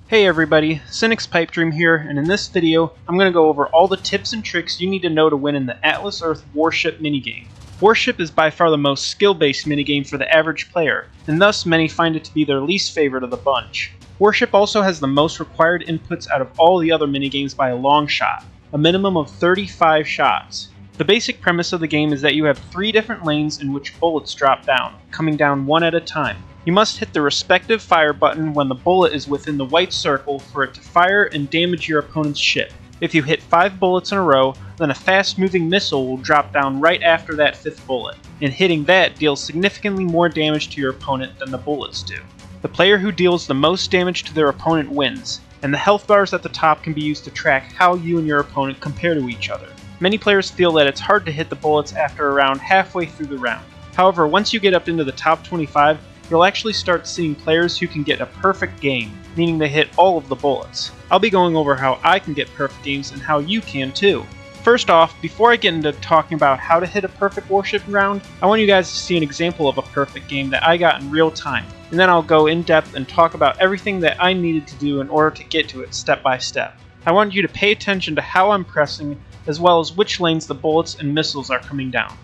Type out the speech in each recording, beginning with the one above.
Hey everybody, Cynic's Pipe Dream here, and in this video, I'm going to go over all the tips and tricks you need to know to win in the Atlas Earth Warship minigame. Warship is by far the most skill-based minigame for the average player, and thus many find it to be their least favorite of the bunch. Warship also has the most required inputs out of all the other minigames by a long shot, a minimum of 35 shots. The basic premise of the game is that you have 3 different lanes in which bullets drop down, coming down one at a time. You must hit the respective fire button when the bullet is within the white circle for it to fire and damage your opponent's ship. If you hit 5 bullets in a row, then a fast-moving missile will drop down right after that 5th bullet, and hitting that deals significantly more damage to your opponent than the bullets do. The player who deals the most damage to their opponent wins, and the health bars at the top can be used to track how you and your opponent compare to each other. Many players feel that it's hard to hit the bullets after around halfway through the round. However, once you get up into the top 25, you'll actually start seeing players who can get a perfect game, meaning they hit all of the bullets. I'll be going over how I can get perfect games and how you can too. First off, before I get into talking about how to hit a perfect Warship round, I want you guys to see an example of a perfect game that I got in real time, and then I'll go in depth and talk about everything that I needed to do in order to get to it step by step. I want you to pay attention to how I'm pressing, as well as which lanes the bullets and missiles are coming down.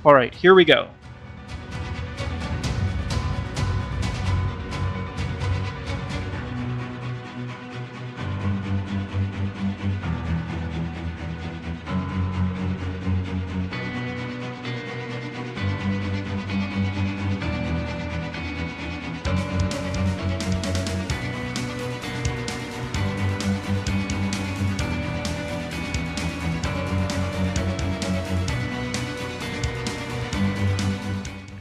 Alright, here we go.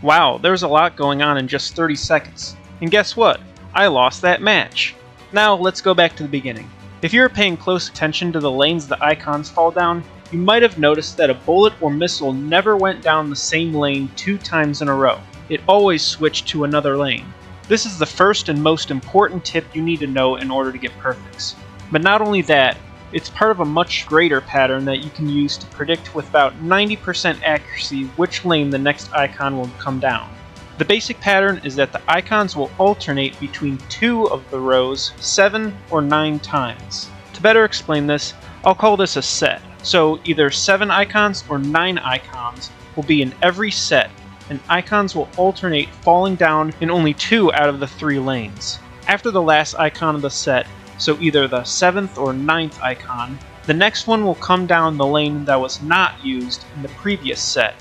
Wow, there's a lot going on in just 30 seconds. And guess what? I lost that match. Now let's go back to the beginning. If you're paying close attention to the lanes the icons fall down, you might have noticed that a bullet or missile never went down the same lane 2 times in a row. It always switched to another lane. This is the first and most important tip you need to know in order to get perfects. But not only that, it's part of a much greater pattern that you can use to predict with about 90% accuracy which lane the next icon will come down. The basic pattern is that the icons will alternate between 2 of the rows 7 or 9 times. To better explain this, I'll call this a set. So either 7 icons or 9 icons will be in every set, and icons will alternate falling down in only 2 out of the 3 lanes. After the last icon of the set, so either the 7th or 9th icon, the next one will come down the lane that was not used in the previous set,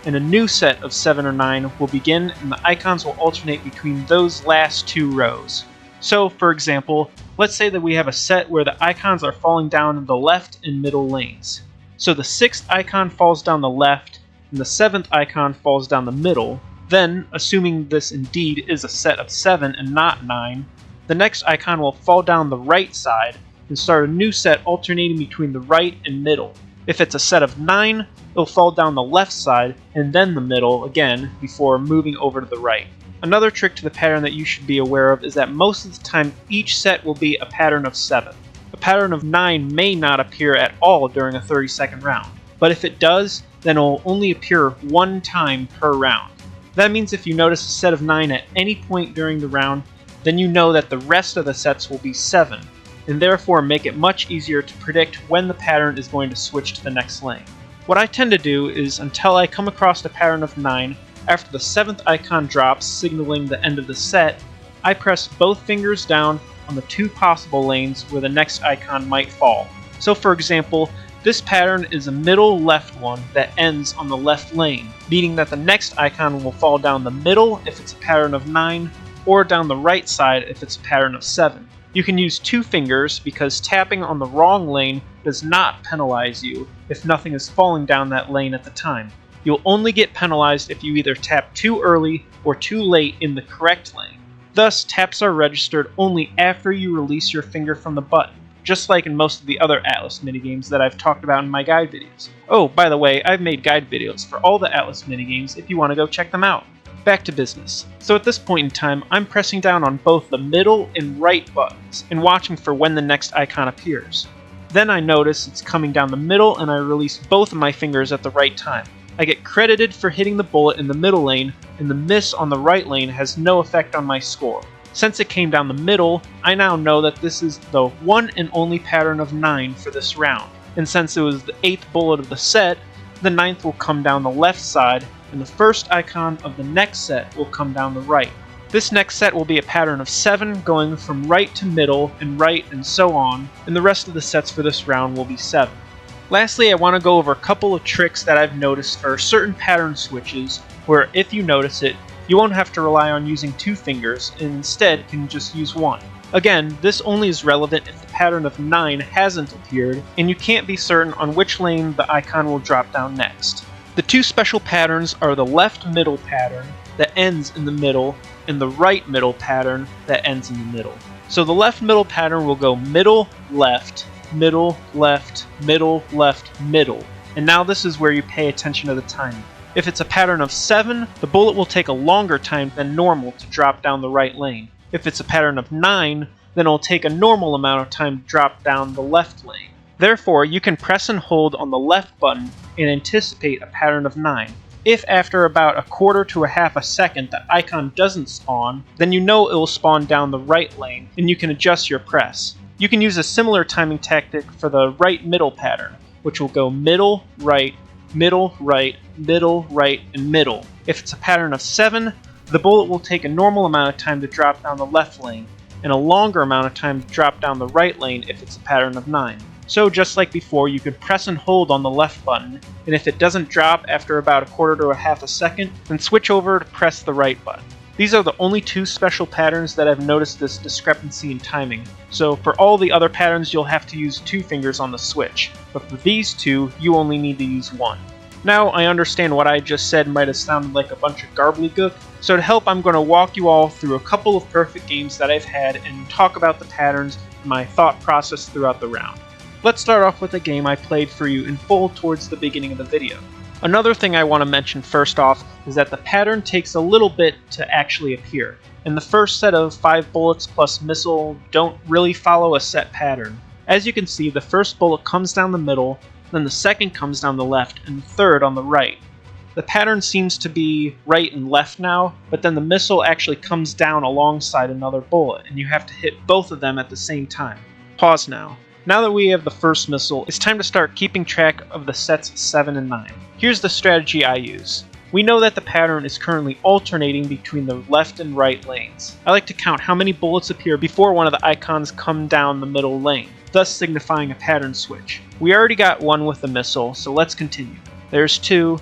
and a new set of 7 or 9 will begin and the icons will alternate between those last 2 rows. So, for example, let's say that we have a set where the icons are falling down in the left and middle lanes. So the 6th icon falls down the left, and the 7th icon falls down the middle. Then, assuming this indeed is a set of 7 and not 9, the next icon will fall down the right side and start a new set alternating between the right and middle. If it's a set of 9, it'll fall down the left side and then the middle again before moving over to the right. Another trick to the pattern that you should be aware of is that most of the time each set will be a pattern of 7. A pattern of 9 may not appear at all during a 30-second round, but if it does, then it will only appear 1 time per round. That means if you notice a set of 9 at any point during the round, then you know that the rest of the sets will be 7, and therefore make it much easier to predict when the pattern is going to switch to the next lane. What I tend to do is, until I come across a pattern of 9, after the 7th icon drops, signaling the end of the set, I press both fingers down on the 2 possible lanes where the next icon might fall. So for example, this pattern is a middle left one that ends on the left lane, meaning that the next icon will fall down the middle if it's a pattern of 9, or down the right side if it's a pattern of 7. You can use 2 fingers because tapping on the wrong lane does not penalize you if nothing is falling down that lane at the time. You'll only get penalized if you either tap too early or too late in the correct lane. Thus, taps are registered only after you release your finger from the button, just like in most of the other Atlas minigames that I've talked about in my guide videos. Oh, by the way, I've made guide videos for all the Atlas minigames if you want to go check them out. Back to business. So at this point in time, I'm pressing down on both the middle and right buttons and watching for when the next icon appears. Then I notice it's coming down the middle and I release both of my fingers at the right time. I get credited for hitting the bullet in the middle lane, and the miss on the right lane has no effect on my score. Since it came down the middle, I now know that this is the one and only pattern of 9 for this round. And since it was the 8th bullet of the set, the 9th will come down the left side, and the first icon of the next set will come down the right. This next set will be a pattern of 7 going from right to middle and right and so on, and the rest of the sets for this round will be 7. Lastly, I want to go over a couple of tricks that I've noticed for certain pattern switches where if you notice it, you won't have to rely on using 2 fingers and instead can just use 1. Again, this only is relevant if the pattern of 9 hasn't appeared and you can't be certain on which lane the icon will drop down next. The 2 special patterns are the left middle pattern that ends in the middle and the right middle pattern that ends in the middle. So the left middle pattern will go middle, left, middle, left, middle, left, middle. And now this is where you pay attention to the timing. If it's a pattern of 7, the bullet will take a longer time than normal to drop down the right lane. If it's a pattern of 9, then it'll take a normal amount of time to drop down the left lane. Therefore, you can press and hold on the left button and anticipate a pattern of 9. If after about a quarter to a half a second the icon doesn't spawn, then you know it will spawn down the right lane and you can adjust your press. You can use a similar timing tactic for the right middle pattern, which will go middle, right, middle, right, middle, right, and middle. If it's a pattern of 7, the bullet will take a normal amount of time to drop down the left lane, and a longer amount of time to drop down the right lane if it's a pattern of 9. So just like before, you could press and hold on the left button, and if it doesn't drop after about a quarter to a half a second, then switch over to press the right button. These are the only 2 special patterns that I've noticed this discrepancy in timing, so for all the other patterns you'll have to use 2 fingers on the switch, but for these 2 you only need to use 1. Now I understand what I just said might have sounded like a bunch of gobbledygook, so to help I'm going to walk you all through a couple of perfect games that I've had and talk about the patterns and my thought process throughout the round. Let's start off with a game I played for you in full towards the beginning of the video. Another thing I want to mention first off is that the pattern takes a little bit to actually appear, and the first set of 5 bullets plus missile don't really follow a set pattern. As you can see, the first bullet comes down the middle, then the second comes down the left, and the third on the right. The pattern seems to be right and left now, but then the missile actually comes down alongside another bullet, and you have to hit both of them at the same time. Pause now. Now that we have the first missile, it's time to start keeping track of the sets 7 and 9. Here's the strategy I use. We know that the pattern is currently alternating between the left and right lanes. I like to count how many bullets appear before one of the icons come down the middle lane, thus signifying a pattern switch. We already got 1 with the missile, so let's continue. There's 2,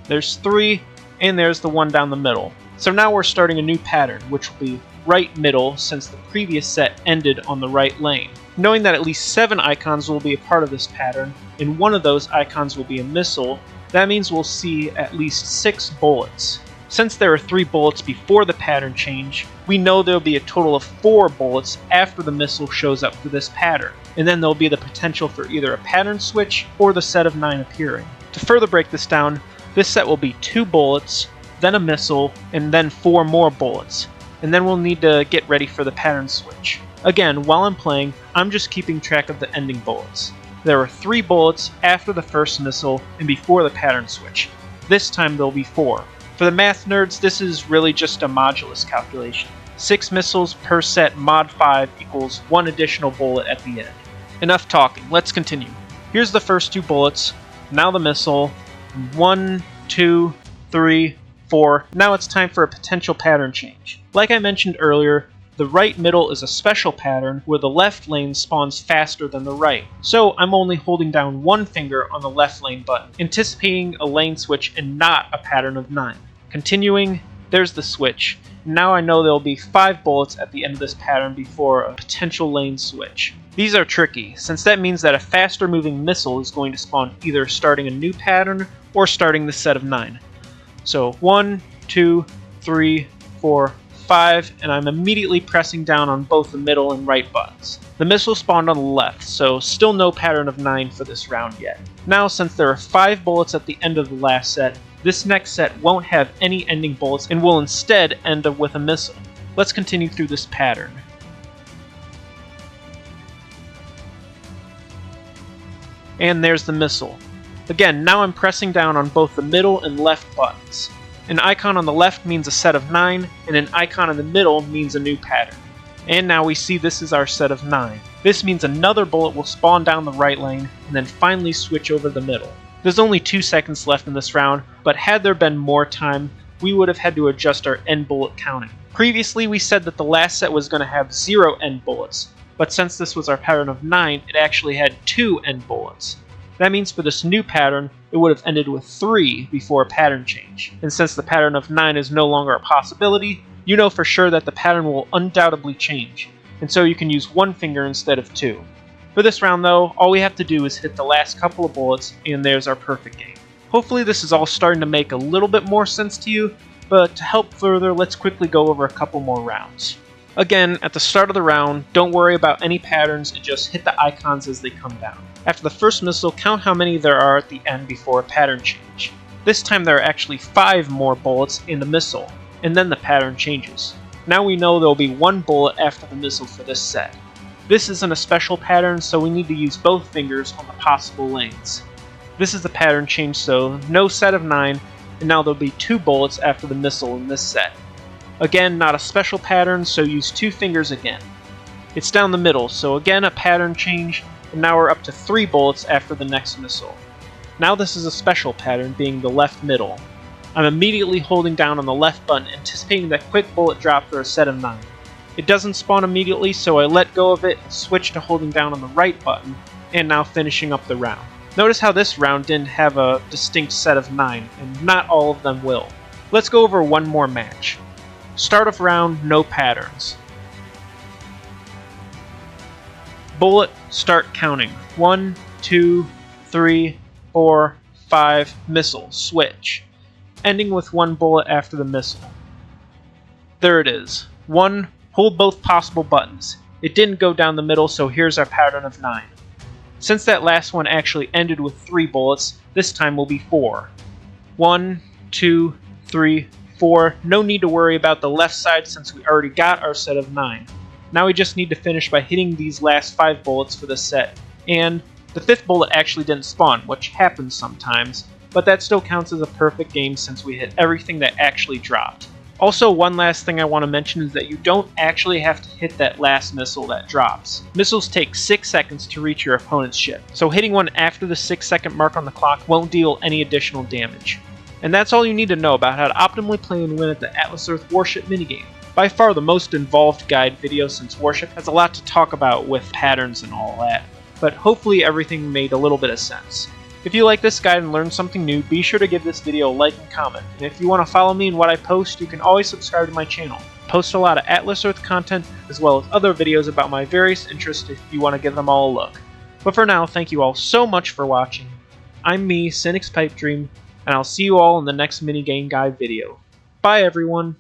there's 3, and there's the one down the middle. So now we're starting a new pattern, which will be right middle since the previous set ended on the right lane. Knowing that at least 7 icons will be a part of this pattern, and one of those icons will be a missile, that means we'll see at least 6 bullets. Since there are 3 bullets before the pattern change, we know there'll be a total of 4 bullets after the missile shows up for this pattern, and then there'll be the potential for either a pattern switch or the set of 9 appearing. To further break this down, this set will be 2 bullets, then a missile, and then 4 more bullets, and then we'll need to get ready for the pattern switch. Again, while I'm playing, I'm just keeping track of the ending bullets. There are 3 bullets after the first missile and before the pattern switch. This time there'll be 4. For the math nerds, this is really just a modulus calculation. 6 missiles per set mod 5 equals 1 additional bullet at the end. Enough talking, let's continue. Here's the first 2 bullets, now the missile, 1, 2, 3, 4. Now it's time for a potential pattern change. Like I mentioned earlier, the right middle is a special pattern where the left lane spawns faster than the right. So I'm only holding down 1 finger on the left lane button, anticipating a lane switch and not a pattern of 9. Continuing, there's the switch. Now I know there'll be 5 bullets at the end of this pattern before a potential lane switch. These are tricky, since that means that a faster moving missile is going to spawn either starting a new pattern or starting the set of 9. So 1, 2, 3, 4, 5, and I'm immediately pressing down on both the middle and right buttons. The missile spawned on the left, so still no pattern of 9 for this round yet. Now, since there are 5 bullets at the end of the last set, this next set won't have any ending bullets and will instead end up with a missile. Let's continue through this pattern. And there's the missile. Again, now I'm pressing down on both the middle and left buttons. An icon on the left means a set of 9, and an icon in the middle means a new pattern. And now we see this is our set of 9. This means another bullet will spawn down the right lane and then finally switch over the middle. There's only 2 seconds left in this round, but had there been more time, we would have had to adjust our end bullet counting. Previously we said that the last set was going to have 0 end bullets, but since this was our pattern of 9, it actually had 2 end bullets. That means for this new pattern, it would have ended with 3 before a pattern change. And since the pattern of 9 is no longer a possibility, you know for sure that the pattern will undoubtedly change, and so you can use 1 finger instead of 2. For this round though, all we have to do is hit the last couple of bullets, and there's our perfect game. Hopefully this is all starting to make a little bit more sense to you, but to help further, let's quickly go over a couple more rounds. Again, at the start of the round, don't worry about any patterns and just hit the icons as they come down. After the first missile, count how many there are at the end before a pattern change. This time there are actually 5 more bullets in the missile, and then the pattern changes. Now we know there will be 1 bullet after the missile for this set. This isn't a special pattern, so we need to use both fingers on the possible lanes. This is the pattern change, so no set of 9, and now there'll be 2 bullets after the missile in this set. Again, not a special pattern, so use 2 fingers again. It's down the middle, so again a pattern change, and now we're up to 3 bullets after the next missile. Now this is a special pattern, being the left middle. I'm immediately holding down on the left button, anticipating that quick bullet drop for a set of 9. It doesn't spawn immediately, so I let go of it and switch to holding down on the right button, and now finishing up the round. Notice how this round didn't have a distinct set of 9, and not all of them will. Let's go over one more match. Start of round, no patterns. Bullet, start counting. 1, 2, 3, 4, 5, missile, switch. Ending with 1 bullet after the missile. There it is. 1, hold both possible buttons. It didn't go down the middle, so here's our pattern of 9. Since that last one actually ended with 3 bullets, this time will be 4. 1, 2, 3, 4. No need to worry about the left side since we already got our set of 9. Now we just need to finish by hitting these last 5 bullets for this set, and the 5th bullet actually didn't spawn, which happens sometimes, but that still counts as a perfect game since we hit everything that actually dropped. Also, one last thing I want to mention is that you don't actually have to hit that last missile that drops. Missiles take 6 seconds to reach your opponent's ship, so hitting one after the 6-second mark on the clock won't deal any additional damage. And that's all you need to know about how to optimally play and win at the Atlas Earth Warship minigame. By far the most involved guide video since Warship has a lot to talk about with patterns and all that, but hopefully everything made a little bit of sense. If you like this guide and learned something new, be sure to give this video a like and comment. And if you want to follow me in what I post, you can always subscribe to my channel. I post a lot of Atlas Earth content, as well as other videos about my various interests if you want to give them all a look. But for now, thank you all so much for watching. I'm me, Cynic's Pipe Dream, and I'll see you all in the next minigame guide video. Bye everyone!